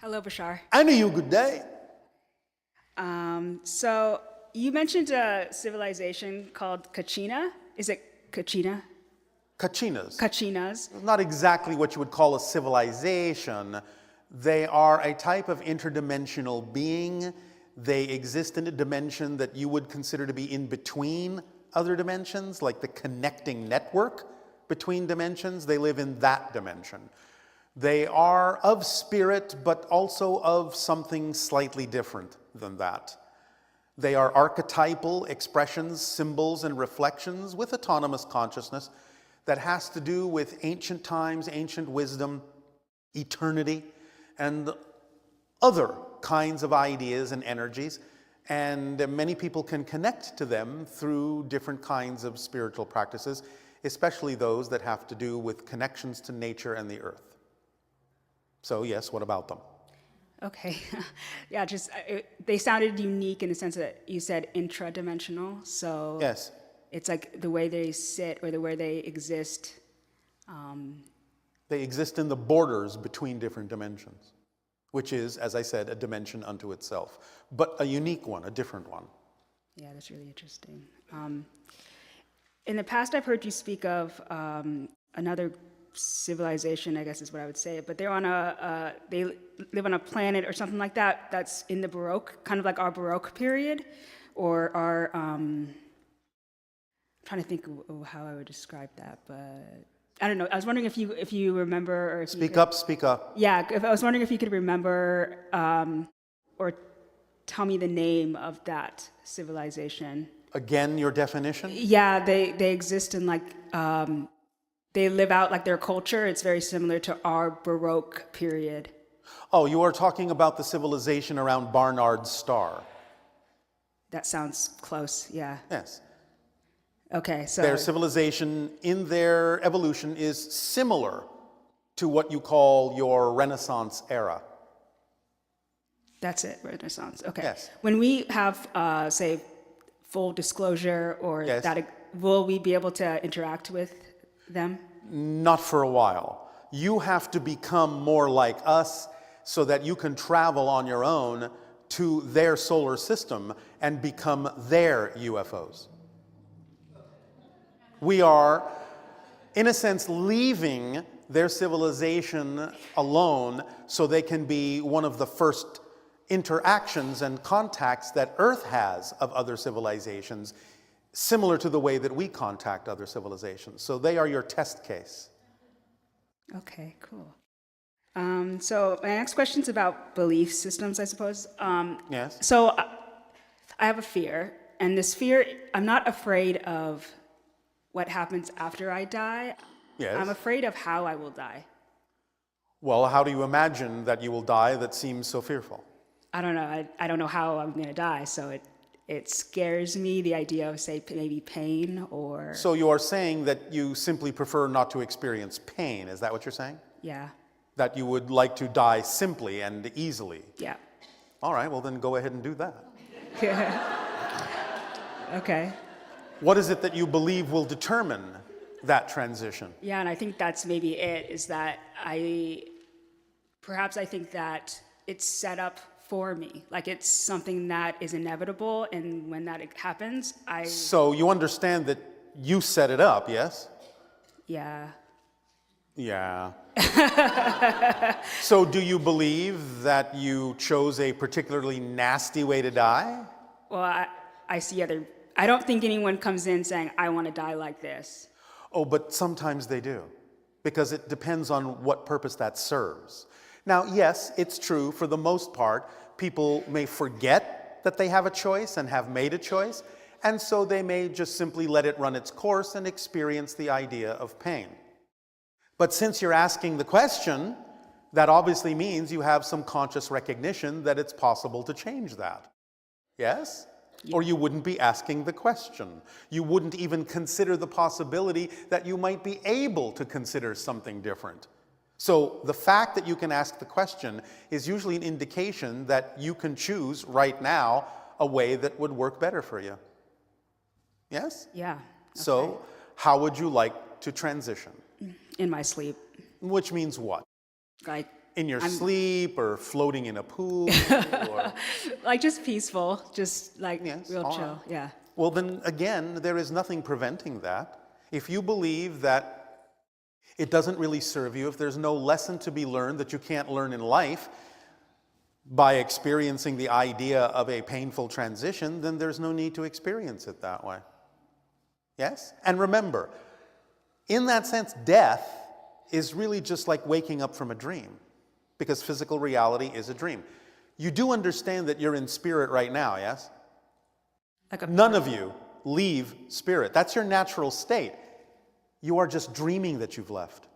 Hello, Bashar. And to you, good day. So you mentioned a civilization called Kachina. Is it Kachina? Kachinas. Kachinas. Not exactly what you would call a civilization. They are a type of interdimensional being. They exist in a dimension that you would consider to be in between other dimensions, like the connecting network between dimensions. They live in that dimension. They are of spirit, but also of something slightly different than that. They are archetypal expressions, symbols, and reflections with autonomous consciousness that has to do with ancient times, ancient wisdom, eternity, and other kinds of ideas and energies. And many people can connect to them through different kinds of spiritual practices, especially those that have to do with connections to nature and the earth. So yes, what about them? Okay. Yeah, they sounded unique in the sense that you said intradimensional. So Yes. it's like the way they sit or the way they exist. They exist in the borders between different dimensions, which is, as I said, a dimension unto itself, but a unique one, a different one. Yeah, that's really interesting. In the past, I've heard you speak of another civilization, I guess is what I would say, but they're on they live on a planet or something like that that's in the Baroque, kind of like our Baroque period, or our, I'm trying to think of how I would describe that, but I don't know. I was wondering if you remember, or if Speak up, speak up. Yeah, I was wondering if you could remember or tell me the name of that civilization. Again, your definition? Yeah, they exist in like, they live out like their culture. It's very similar to our Baroque period. Oh, you are talking about the civilization around Barnard's star. That sounds close, yeah. Yes. Okay, so Their civilization in their evolution is similar to what you call your Renaissance era. that's it, Renaissance. Okay. Yes. When we have, say, full disclosure or Yes. that, will we be able to interact with them? Not for a while. You have to become more like us so that you can travel on your own to their solar system and become their UFOs. We are, in a sense, leaving their civilization alone so they can be one of the first interactions and contacts that Earth has of other civilizations, similar to the way that we contact other civilizations. So they are your test case. Okay, cool. So my next question is about belief systems, I suppose. Yes? So I have a fear, and this fear, I'm not afraid of what happens after I die. Yes. I'm afraid of how I will die. Well, how do you imagine that you will die that seems so fearful? I don't know. I don't know how I'm going to die, so it scares me, the idea of, say, maybe pain or... So you are saying that you simply prefer not to experience pain. Is that what you're saying? Yeah. That you would like to die simply and easily? Yeah. All right, well then go ahead and do that. Okay. What is it that you believe will determine that transition? Yeah, and I think that's maybe it, is that I think that it's set up for me. Like it's something that is inevitable, and when that happens, So you understand that you set it up, yes? Yeah. Yeah. So do you believe that you chose a particularly nasty way to die? Well, I see I don't think anyone comes in saying, I want to die like this. Oh, but sometimes they do, because it depends on what purpose that serves. Now, yes, it's true, for the most part, people may forget that they have a choice and have made a choice, and so they may just simply let it run its course and experience the idea of pain. But since you're asking the question, that obviously means you have some conscious recognition that it's possible to change that. Yes? Yeah. Or you wouldn't be asking the question. You wouldn't even consider the possibility that you might be able to consider something different. So the fact that you can ask the question is usually an indication that you can choose right now a way that would work better for you. Yes? Yeah. Okay. So how would you like to transition? In my sleep. Which means what? Like in your sleep or floating in a pool or... Like just peaceful, just like Yes, real all chill. right. Yeah. Well, then again, there is nothing preventing that. If you believe that it doesn't really serve you, if there's no lesson to be learned that you can't learn in life by experiencing the idea of a painful transition, then there's no need to experience it that way. Yes? And remember, in that sense, death is really just like waking up from a dream, because physical reality is a dream. You do understand that you're in spirit right now, yes? Like None of you leave spirit. That's your natural state. You are just dreaming that you've left.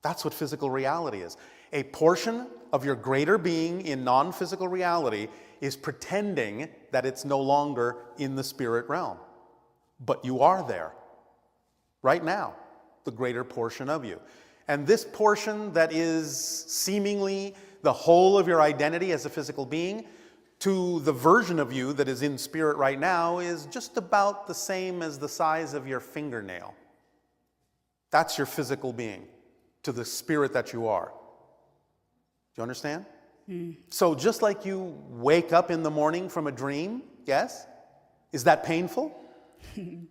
That's what physical reality is. A portion of your greater being in non-physical reality is pretending that it's no longer in the spirit realm. But you are there right now, the greater portion of you. And this portion that is seemingly the whole of your identity as a physical being, to the version of you that is in spirit right now, is just about the same as the size of your fingernail. That's your physical being, to the spirit that you are. Do you understand? So just like you wake up in the morning from a dream, yes? Is that painful?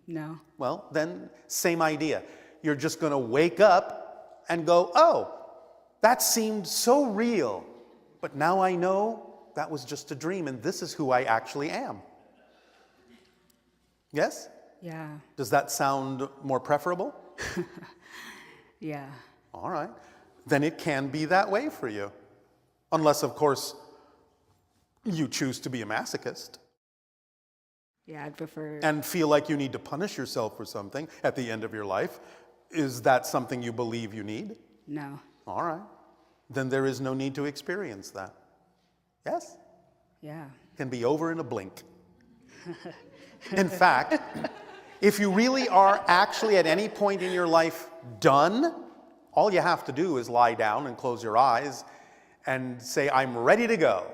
No. Well, then same idea. You're just going to wake up and go, oh, that seemed so real, but now I know that was just a dream and this is who I actually am. Yes? Yeah. Does that sound more preferable? Yeah. All right. Then it can be that way for you. Unless, of course, you choose to be a masochist Yeah, I'd prefer. and feel like you need to punish yourself for something at the end of your life. Is that something you believe you need? No. All right. Then there is no need to experience that. Yes? Yeah. It can be over in a blink. In fact, if you really are actually at any point in your life done, all you have to do is lie down and close your eyes and say, I'm ready to go.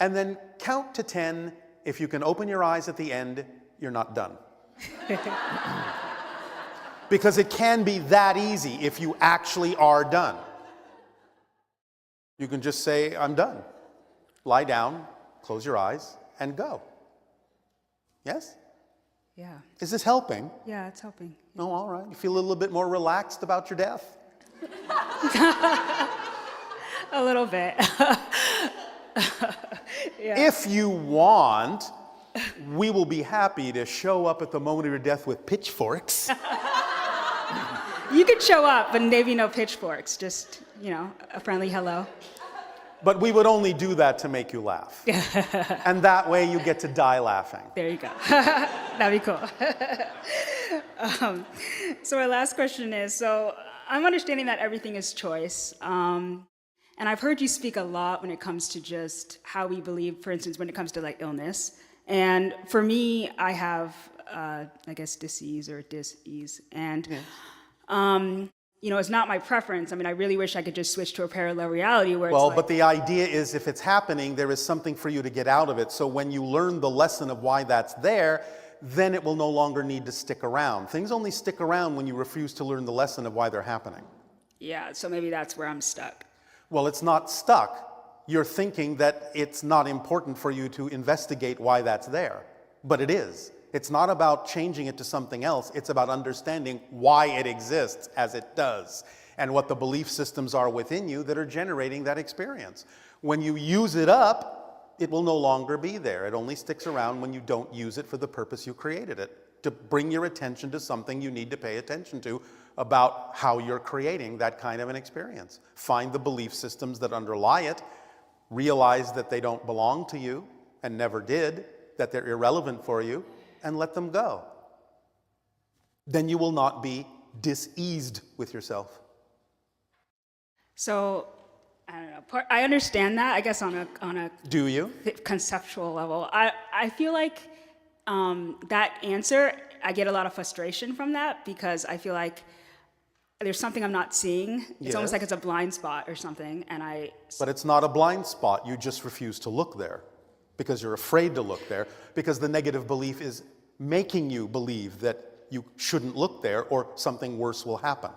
And then count to 10. If you can open your eyes at the end, you're not done. Because it can be that easy if you actually are done. You can just say, I'm done. Lie down, close your eyes, and go. Yes? Yeah. Is this helping? Yeah, it's helping. Oh, all right. You feel a little bit more relaxed about your death? A little bit. Yeah. If you want, we will be happy to show up at the moment of your death with pitchforks. You could show up, but maybe no pitchforks. Just, a friendly hello. But we would only do that to make you laugh. And that way you get to die laughing. There you go. That'd be cool. So our last question is, so I'm understanding that everything is choice. And I've heard you speak a lot when it comes to just how we believe, for instance, when it comes to like illness. And for me, I have, I guess, disease or dis-ease. And, it's not my preference. I mean, I really wish I could just switch to a parallel reality where Well, it's but the idea is if it's happening, there is something for you to get out of it. So when you learn the lesson of why that's there, then it will no longer need to stick around. Things only stick around when you refuse to learn the lesson of why they're happening. yeah, so maybe that's where I'm stuck. Well, it's not stuck. You're thinking that it's not important for you to investigate why that's there. But it is. It's not about changing it to something else. It's about understanding why it exists as it does and what the belief systems are within you that are generating that experience. When you use it up, it will no longer be there. It only sticks around when you don't use it for the purpose you created it, to bring your attention to something you need to pay attention to about how you're creating that kind of an experience. Find the belief systems that underlie it, realize that they don't belong to you and never did, that they're irrelevant for you, and let them go. Then you will not be diseased with yourself. So, I don't know. I understand that, I guess, on a Do you? conceptual level. I feel like that answer, I get a lot of frustration from that because I feel like there's something I'm not seeing. It's almost Yes. like it's a blind spot or something, and But it's not a blind spot. You just refuse to look there because you're afraid to look there, because the negative belief is making you believe that you shouldn't look there or something worse will happen.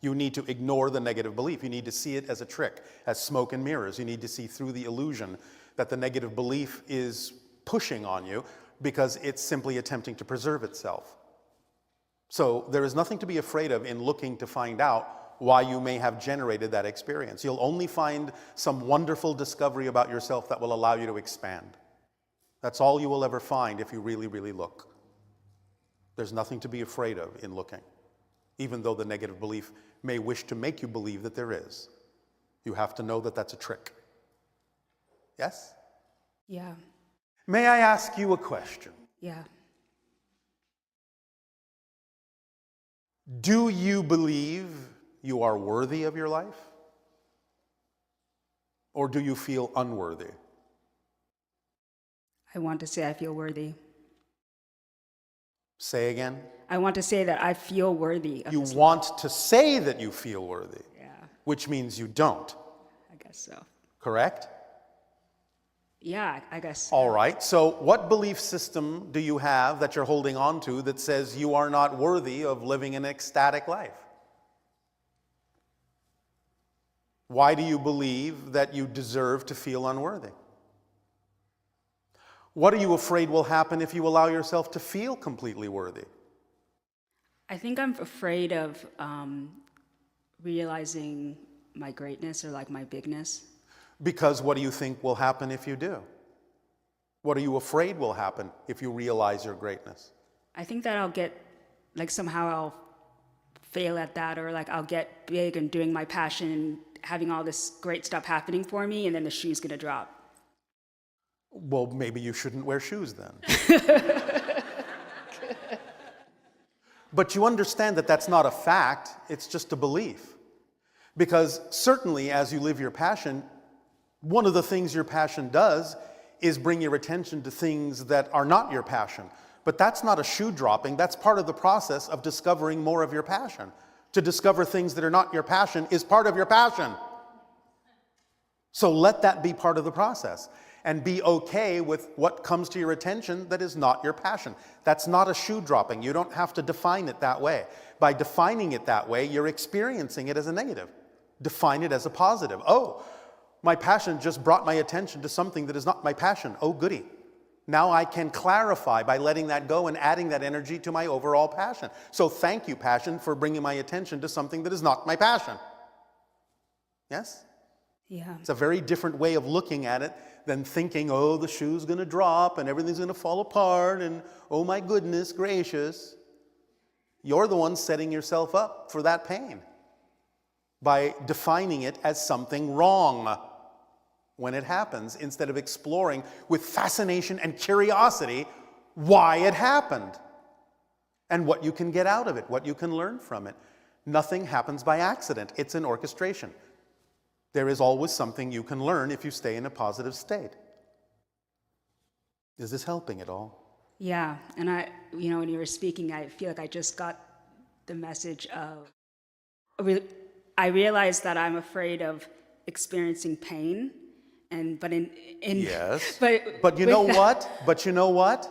You need to ignore the negative belief. You need to see it as a trick, as smoke and mirrors. You need to see through the illusion that the negative belief is pushing on you because it's simply attempting to preserve itself. So there is nothing to be afraid of in looking to find out why you may have generated that experience. You'll only find some wonderful discovery about yourself that will allow you to expand. That's all you will ever find if you really, really look. There's nothing to be afraid of in looking, even though the negative belief may wish to make you believe that there is. You have to know that that's a trick. Yes? Yeah. May I ask you a question? Yeah. Do you believe you are worthy of your life? Or do you feel unworthy? I want to say I feel worthy. Say again. I want to say that I feel worthy of You this want to say that you feel worthy, life. Yeah, which means you don't, I guess so. correct? Yeah, I guess. All right, so what belief system do you have that you're holding on to that says you are not worthy of living an ecstatic life? Why do you believe that you deserve to feel unworthy? What are you afraid will happen if you allow yourself to feel completely worthy? I think I'm afraid of realizing my greatness or like my bigness. Because what do you think will happen if you do? What are you afraid will happen if you realize your greatness? I think that I'll get, like somehow I'll fail at that, or like I'll get big and doing my passion and having all this great stuff happening for me, and then the shoe's gonna drop. Well, maybe you shouldn't wear shoes then. But you understand that that's not a fact, it's just a belief. Because certainly as you live your passion, one of the things your passion does is bring your attention to things that are not your passion. But that's not a shoe dropping, that's part of the process of discovering more of your passion. To discover things that are not your passion is part of your passion. So let that be part of the process. And be okay with what comes to your attention that is not your passion. That's not a shoe dropping. You don't have to define it that way. By defining it that way, you're experiencing it as a negative. Define it as a positive. Oh, my passion just brought my attention to something that is not my passion. Oh, goody. Now I can clarify by letting that go and adding that energy to my overall passion. So thank you, passion, for bringing my attention to something that is not my passion. Yes? Yeah. It's a very different way of looking at it than thinking, oh, the shoe's going to drop and everything's going to fall apart and, oh, my goodness gracious. You're the one setting yourself up for that pain by defining it as something wrong when it happens, instead of exploring with fascination and curiosity why it happened and what you can get out of it, what you can learn from it. Nothing happens by accident. It's an orchestration. There is always something you can learn if you stay in a positive state. Is this helping at all? Yeah, and when you were speaking, I feel like I just got the message of, I realized that I'm afraid of experiencing pain, but Yes. but you know what? But you know what?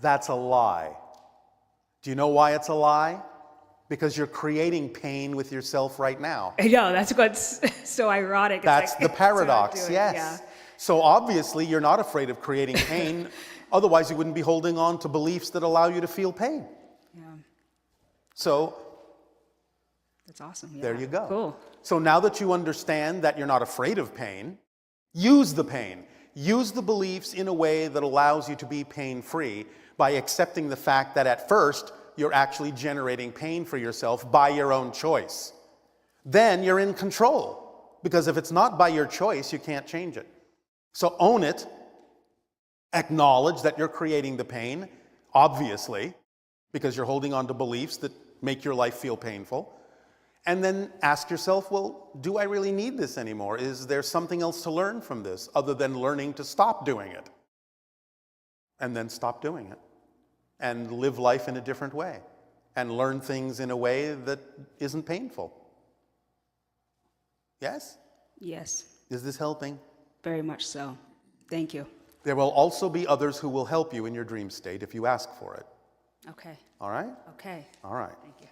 That's a lie. Do you know why it's a lie? Because you're creating pain with yourself right now. I know, that's what's so ironic. That's like, the paradox, that's what I'm doing, yes. yeah. So obviously you're not afraid of creating pain, otherwise you wouldn't be holding on to beliefs that allow you to feel pain. Yeah, So that's awesome. Yeah. there you go. Cool. So now that you understand that you're not afraid of pain, use the pain. Use the beliefs in a way that allows you to be pain-free by accepting the fact that at first you're actually generating pain for yourself by your own choice. Then you're in control, because if it's not by your choice, you can't change it. So own it, acknowledge that you're creating the pain, obviously, because you're holding on to beliefs that make your life feel painful. And then ask yourself, well, do I really need this anymore? Is there something else to learn from this other than learning to stop doing it? And then stop doing it. And live life in a different way. And learn things in a way that isn't painful. Yes? Yes, Is this helping? very much so. Thank you. There will also be others who will help you in your dream state if you ask for it. Okay. All right? Okay. All right. Thank you.